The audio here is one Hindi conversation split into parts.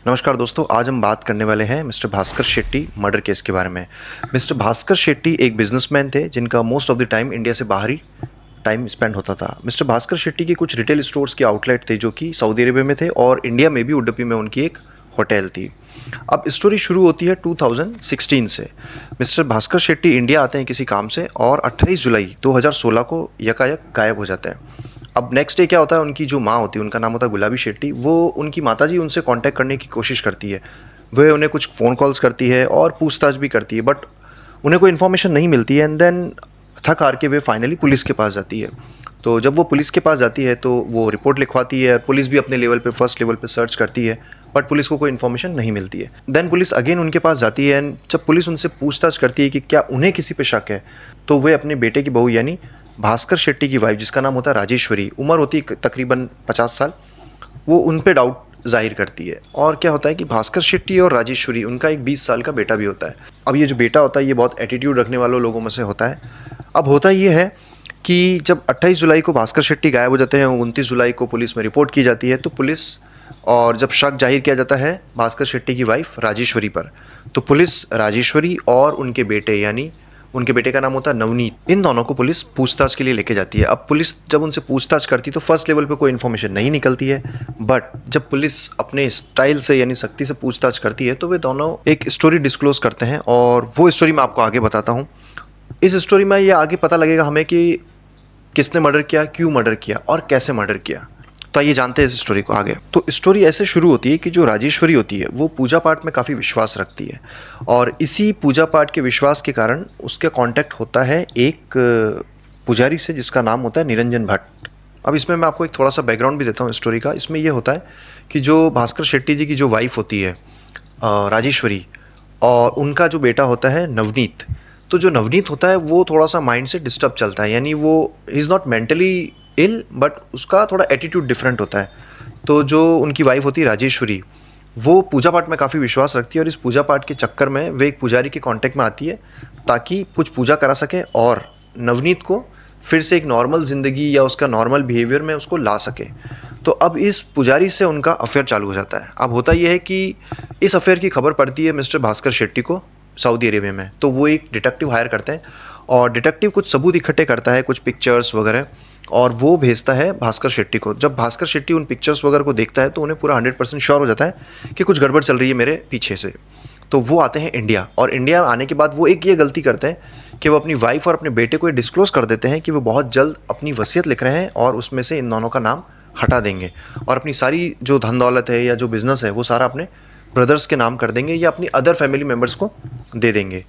नमस्कार दोस्तों, आज हम बात करने वाले हैं mister Bhaskar Shetty murder case के बारे में। मिस्टर भास्कर शेट्टी एक बिजनेसमैन थे जिनका most of the time India से बाहर ही टाइम स्पेंड होता था। मिस्टर भास्कर शेट्टी के कुछ रिटेल स्टोर्स के आउटलेट थे जो कि सऊदी अरेबिया में थे और इंडिया में भी उडुपी में उनकी एक होटल थी। अब स्टोरी शुरू होती है 2016 से। मिस्टर भास्कर शेट्टी इंडिया आते हैं किसी काम से और 28 जुलाई 2016 को यकायक गायब हो जाते हैं। अब नेक्स्ट डे क्या होता है, उनकी जो माँ होती है, उनका नाम होता है गुलाबी शेट्टी, वो उनकी माताजी उनसे कांटेक्ट करने की कोशिश करती है। वह उन्हें कुछ फ़ोन कॉल्स करती है और पूछताछ भी करती है, बट उन्हें कोई इन्फॉर्मेशन नहीं मिलती है। एंड देन थक हार के वे फाइनली पुलिस के पास जाती है। तो जब वो पुलिस के पास जाती है तो वो रिपोर्ट लिखवाती है। पुलिस भी अपने लेवल पे फर्स्ट लेवल पे सर्च करती है, बट पुलिस को कोई इन्फॉर्मेशन नहीं मिलती है। देन पुलिस अगेन उनके पास जाती है एंड जब पुलिस उनसे पूछताछ करती है कि क्या उन्हें किसी पे शक है, तो वे अपने बेटे की बहू यानी भास्कर शेट्टी की वाइफ, जिसका नाम होता है राजेश्वरी, उम्र होती है तकरीबन 50 साल, वो उन पे डाउट जाहिर करती है। और क्या होता है कि भास्कर शेट्टी और राजेश्वरी, उनका एक 20 साल का बेटा भी होता है। अब ये जो बेटा होता है ये बहुत एटीट्यूड रखने वालों लोगों में से होता है। अब होता ये है कि जब 28 जुलाई को भास्कर शेट्टी गायब हो जाते हैं, 29 जुलाई को पुलिस में रिपोर्ट की जाती है, तो पुलिस और जब शक जाहिर किया जाता है भास्कर शेट्टी की वाइफ राजेश्वरी पर, तो पुलिस राजेश्वरी और उनके बेटे यानी उनके बेटे का नाम होता है नवनीत, इन दोनों को पुलिस पूछताछ के लिए लेके जाती है। अब पुलिस जब उनसे पूछताछ करती है तो फर्स्ट लेवल पे कोई इन्फॉर्मेशन नहीं निकलती है, बट जब पुलिस अपने स्टाइल से यानी सख्ती से पूछताछ करती है तो वे दोनों एक स्टोरी डिस्क्लोज करते हैं और वो स्टोरी मैं आपको आगे बताता हूँ। इस स्टोरी में ये आगे पता लगेगा हमें कि किसने मर्डर किया, क्यों मर्डर किया और कैसे मर्डर किया। तो आइए जानते हैं इस स्टोरी को आगे। तो स्टोरी ऐसे शुरू होती है कि जो राजेश्वरी होती है वो पूजा पाठ में काफ़ी विश्वास रखती है और इसी पूजा पाठ के विश्वास के कारण उसका कांटेक्ट होता है एक पुजारी से जिसका नाम होता है निरंजन भट्ट। अब इसमें मैं आपको एक थोड़ा सा बैकग्राउंड भी देता हूँ स्टोरी का। इसमें यह होता है कि जो भास्कर शेट्टी जी की जो वाइफ होती है राजेश्वरी, और उनका जो बेटा होता है नवनीत, तो जो नवनीत होता है वो थोड़ा सा माइंड से डिस्टर्ब चलता है, यानी वो is not mentally ill, but उसका थोड़ा एटीट्यूड डिफरेंट होता है। तो जो उनकी वाइफ होती है राजेश्वरी, वो पूजा पाठ में काफ़ी विश्वास रखती है और इस पूजा पाठ के चक्कर में वे एक पुजारी के कांटेक्ट में आती है ताकि कुछ पूजा करा सके और नवनीत को फिर से एक नॉर्मल ज़िंदगी या उसका नॉर्मल बिहेवियर में उसको ला सके। तो अब इस पुजारी से उनका अफेयर चालू हो जाता है। अब होता यह है कि इस अफेयर की खबर पड़ती है मिस्टर भास्कर शेट्टी को सऊदी अरेबिया में, तो वो एक डिटेक्टिव हायर करते हैं और डिटेक्टिव कुछ सबूत इकट्ठे करता है, कुछ पिक्चर्स वगैरह, और वो भेजता है भास्कर शेट्टी को। जब भास्कर शेट्टी उन पिक्चर्स वगैरह को देखता है तो उन्हें पूरा 100% श्योर हो जाता है कि कुछ गड़बड़ चल रही है मेरे पीछे से। तो वो आते हैं इंडिया, और इंडिया आने के बाद वो एक ये गलती करते हैं कि वो अपनी वाइफ और अपने बेटे को ये डिस्क्लोज़ कर देते हैं कि वो बहुत जल्द अपनी वसीयत लिख रहे हैं और उसमें से इन दोनों का नाम हटा देंगे और अपनी सारी जो धन दौलत है या जो बिज़नेस है वो सारा अपने ब्रदर्स के नाम कर देंगे या अपनी अदर फैमिली मेम्बर्स को दे देंगे।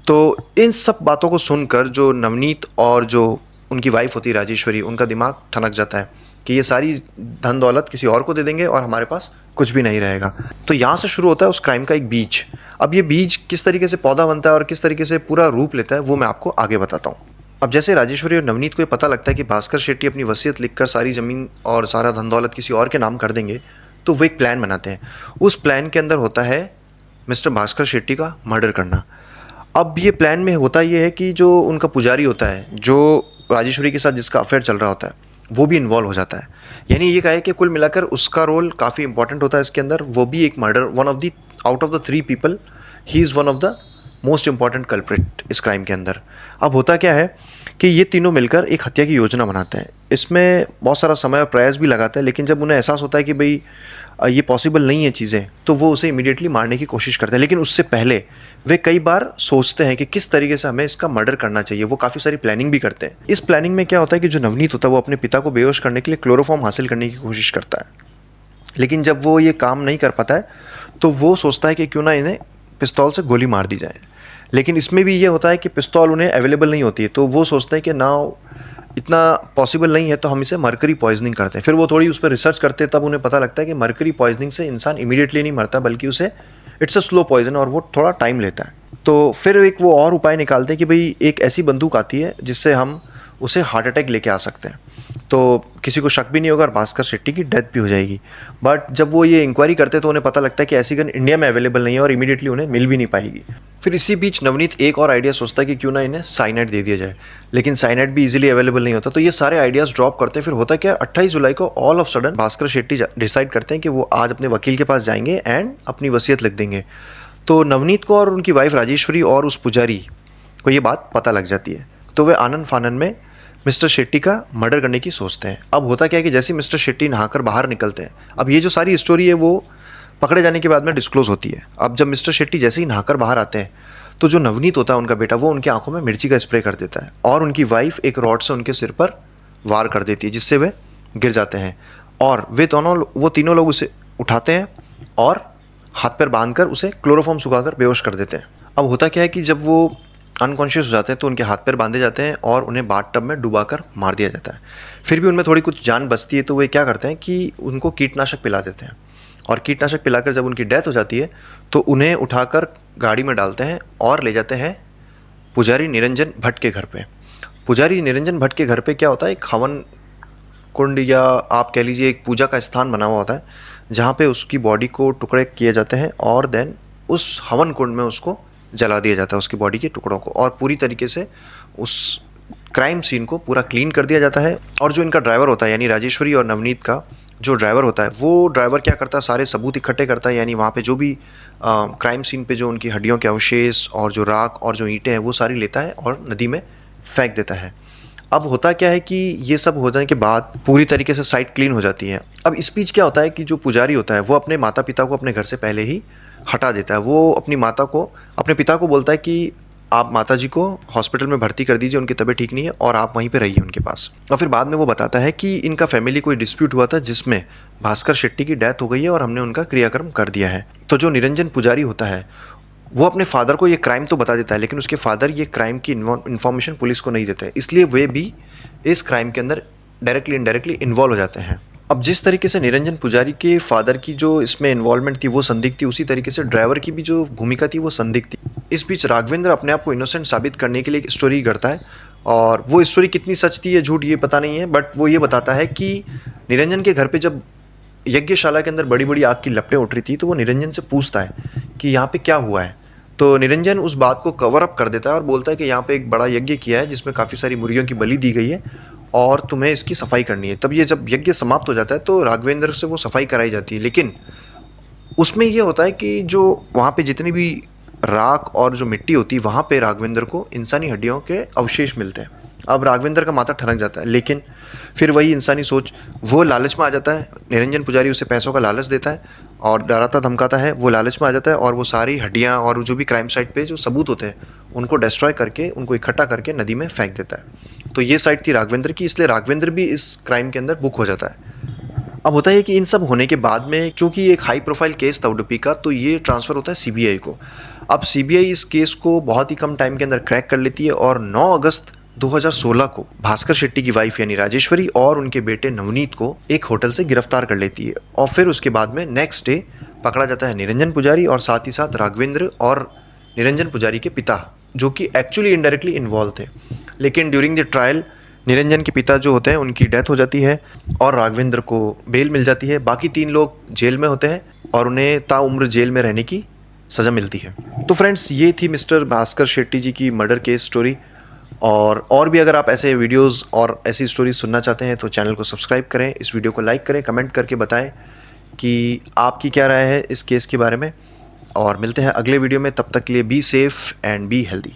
तो इन सब बातों को सुनकर जो नवनीत और जो उनकी वाइफ होती है राजेश्वरी, उनका दिमाग ठनक जाता है कि ये सारी धन दौलत किसी और को दे देंगे और हमारे पास कुछ भी नहीं रहेगा। तो यहाँ से शुरू होता है उस क्राइम का एक बीज। अब ये बीज किस तरीके से पौधा बनता है और किस तरीके से पूरा रूप लेता है वो मैं आपको आगे बताता हूँ। अब जैसे राजेश्वरी और नवनीत को ये पता लगता है कि भास्कर शेट्टी अपनी वसीयत लिखकर सारी ज़मीन और सारा धन दौलत किसी और के नाम कर देंगे, तो वो एक प्लान बनाते हैं। उस प्लान के अंदर होता है मिस्टर भास्कर शेट्टी का मर्डर करना। अब ये प्लान में होता ये है कि जो उनका पुजारी होता है, जो राजेश्वरी के साथ जिसका अफेयर चल रहा होता है, वो भी इन्वॉल्व हो जाता है। यानी ये कहे कि कुल मिलाकर उसका रोल काफ़ी इंपॉर्टेंट होता है इसके अंदर। वो भी एक murder, one of the out of the 3 people he is one of the most important culprit इस क्राइम के अंदर। अब होता क्या है कि ये तीनों मिलकर एक हत्या की योजना बनाते हैं। इसमें बहुत सारा समय और प्रयास भी लगाते हैं, लेकिन जब उन्हें एहसास होता है कि भाई ये पॉसिबल नहीं है चीज़ें, तो वो उसे इमीडिएटली मारने की कोशिश करते हैं। लेकिन उससे पहले वे कई बार सोचते हैं कि किस तरीके से हमें इसका मर्डर करना चाहिए। वो काफ़ी सारी प्लानिंग भी करते हैं। इस प्लानिंग में क्या होता है कि जो नवनीत होता है वो अपने पिता को बेहोश करने के लिए क्लोरोफॉर्म हासिल करने की कोशिश करता है, लेकिन जब वो ये काम नहीं कर पाता है तो वो सोचता है कि क्यों ना इन्हें पिस्तौल से गोली मार दी जाए। लेकिन इसमें भी ये होता है कि पिस्तौल उन्हें अवेलेबल नहीं होती है, तो वो सोचते हैं कि ना इतना पॉसिबल नहीं है तो हम इसे मरकरी पॉइजनिंग करते हैं। फिर वो थोड़ी उस पर रिसर्च करते हैं, तब उन्हें पता लगता है कि मरकरी पॉइजनिंग से इंसान इमीडिएटली नहीं मरता, बल्कि उसे इट्स अ स्लो पॉइजन और वो थोड़ा टाइम लेता है। तो फिर एक वो और उपाय निकालते हैं कि भाई एक ऐसी बंदूक आती है जिससे हम उसे हार्ट अटैक लेके आ सकते हैं। तो किसी को शक भी नहीं होगा और भास्कर शेट्टी की डेथ भी हो जाएगी। बट जब वो ये इंक्वायरी करते हैं तो उन्हें पता लगता है कि ऐसी गन इंडिया में अवेलेबल नहीं है और इमीडिएटली उन्हें मिल भी नहीं पाएगी। फिर इसी बीच नवनीत एक और आइडिया सोचता है कि क्यों ना इन्हें साइनाइड दे दिया जाए, लेकिन साइनाइड भी इजीली अवेलेबल नहीं होता। तो ये सारे आइडियाज़ ड्रॉप करते हैं। फिर होता क्या, 28 जुलाई को all of sudden Bhaskar Shetty decide करते हैं कि वो आज अपने वकील के पास जाएंगे एंड अपनी वसीयत लिख देंगे। तो नवनीत को और उनकी वाइफ राजेश्वरी और उस पुजारी को ये बात पता लग जाती है। तो वे आनंद फानन में मिस्टर शेट्टी का मर्डर करने की सोचते हैं। अब होता क्या है कि जैसे ही मिस्टर शेट्टी नहाकर बाहर निकलते हैं, अब ये जो सारी स्टोरी है वो पकड़े जाने के बाद में डिस्क्लोज होती है। अब जब मिस्टर शेट्टी जैसे ही नहाकर बाहर आते हैं तो जो नवनीत होता है उनका बेटा, वो उनकी आंखों में मिर्ची का स्प्रे कर देता है और उनकी वाइफ एक रॉड से उनके सिर पर वार कर देती है, जिससे वे गिर जाते हैं। और वो तीनों लोग उसे उठाते हैं और हाथ पैर बांधकर उसे क्लोरोफॉर्म सुखाकर बेहोश कर देते हैं। अब होता क्या है कि जब वो अनकॉन्शियस हो जाते हैं तो उनके हाथ पैर बांधे जाते हैं और उन्हें बाथ टब में डुबाकर मार दिया जाता है। फिर भी उनमें थोड़ी कुछ जान बचती है तो वे क्या करते हैं कि उनको कीटनाशक पिला देते हैं और कीटनाशक पिलाकर जब उनकी डेथ हो जाती है तो उन्हें उठाकर गाड़ी में डालते हैं और ले जाते हैं पुजारी निरंजन भट्ट के घर पे। पुजारी निरंजन भट्ट के घर पे क्या होता है, एक हवन कुंड या आप कह लीजिए एक पूजा का स्थान बना हुआ होता है, जहाँ पे उसकी बॉडी को टुकड़े किए जाते हैं और देन उस हवन कुंड में उसको जला दिया जाता है, उसकी बॉडी के टुकड़ों को, और पूरी तरीके से उस क्राइम सीन को पूरा क्लीन कर दिया जाता है। और जो इनका ड्राइवर होता है यानी राजेश्वरी और नवनीत का जो ड्राइवर होता है, वो ड्राइवर क्या करता है, सारे सबूत इकट्ठे करता है। यानी वहाँ पे जो भी क्राइम सीन पे जो उनकी हड्डियों के अवशेष और जो राख और जो ईंटें हैं वो सारी लेता है और नदी में फेंक देता है। अब होता क्या है कि ये सब हो जाने के बाद पूरी तरीके से साइट क्लीन हो जाती है। अब इस बीच क्या होता है कि जो पुजारी होता है वो अपने माता पिता को अपने घर से पहले ही हटा देता है। वो अपने पिता को बोलता है कि आप माताजी को हॉस्पिटल में भर्ती कर दीजिए, उनकी तबीयत ठीक नहीं है और आप वहीं पे रहिए उनके पास। और फिर बाद में वो बताता है कि इनका फैमिली कोई डिस्प्यूट हुआ था जिसमें भास्कर शेट्टी की डेथ हो गई है और हमने उनका क्रियाक्रम कर दिया है। तो जो निरंजन पुजारी होता है वो अपने फादर को ये क्राइम तो बता देता है, लेकिन उसके फादर ये क्राइम की इन्फॉर्मेशन पुलिस को नहीं देते, इसलिए वे भी इस क्राइम के अंदर डायरेक्टली इनडायरेक्टली इन्वॉल्व हो जाते हैं। अब जिस तरीके से निरंजन पुजारी के फादर की जो इसमें इन्वॉल्वमेंट थी वो संदिग्ध थी, उसी तरीके से ड्राइवर की भी जो भूमिका थी वो संदिग्ध थी। इस बीच राघवेंद्र अपने आप को इनोसेंट साबित करने के लिए एक स्टोरी गढ़ता है, और वो स्टोरी कितनी सच थी या झूठ ये पता नहीं है, बट वो ये बताता है कि निरंजन के घर पे जब यज्ञशाला के अंदर बड़ी बड़ी आग की लपटें उठ रही थी तो वो निरंजन से पूछता है कि यहाँ पे क्या हुआ है। तो निरंजन उस बात को कवर अप कर देता है और बोलता है कि यहाँ पे एक बड़ा यज्ञ किया है जिसमें काफ़ी सारी मुर्गियों की बलि दी गई है और तुम्हें इसकी सफाई करनी है। तब ये जब यज्ञ समाप्त हो जाता है तो राघवेंद्र से वो सफाई कराई जाती है, लेकिन उसमें ये होता है कि जो वहाँ पे जितनी भी राख और जो मिट्टी होती है वहाँ पे राघवेंद्र को इंसानी हड्डियों के अवशेष मिलते हैं। अब राघवेंद्र का माथा ठनक जाता है, लेकिन फिर वही इंसानी सोच, वो लालच में आ जाता है। निरंजन पुजारी उसे पैसों का लालच देता है और डराता धमकाता है, वो लालच में आ जाता है और वो सारी हड्डियाँ और जो भी क्राइम साइट पे जो सबूत होते हैं उनको डिस्ट्रॉय करके, उनको इकट्ठा करके नदी में फेंक देता है। तो ये साइट थी राघवेंद्र की, इसलिए राघवेंद्र भी इस क्राइम के अंदर बुक हो जाता है। अब होता है कि इन सब होने के बाद में क्योंकि ये एक हाई प्रोफाइल केस था उडुपी का, तो ये ट्रांसफ़र होता है सीबीआई को। अब सीबीआई इस केस को बहुत ही कम टाइम के अंदर क्रैक कर लेती है और 9 अगस्त 2016 को भास्कर शेट्टी की वाइफ यानी राजेश्वरी और उनके बेटे नवनीत को एक होटल से गिरफ्तार कर लेती है। और फिर उसके बाद में नेक्स्ट डे पकड़ा जाता है निरंजन पुजारी और साथ ही साथ राघवेंद्र और निरंजन पुजारी के पिता, जो कि एक्चुअली इनडायरेक्टली इन्वॉल्व थे। लेकिन ड्यूरिंग द ट्रायल निरंजन के पिता जो होते हैं उनकी डेथ हो जाती है और राघवेंद्र को बेल मिल जाती है। बाकी 3 लोग जेल में होते हैं और उन्हें ताउम्र जेल में रहने की सज़ा मिलती है। तो फ्रेंड्स, ये थी मिस्टर भास्कर शेट्टी जी की मर्डर केस स्टोरी। और भी अगर आप ऐसे वीडियोस और ऐसी स्टोरीज सुनना चाहते हैं तो चैनल को सब्सक्राइब करें, इस वीडियो को लाइक करें, कमेंट करके बताएं कि आपकी क्या राय है इस केस के बारे में। और मिलते हैं अगले वीडियो में, तब तक के लिए be safe and be healthy.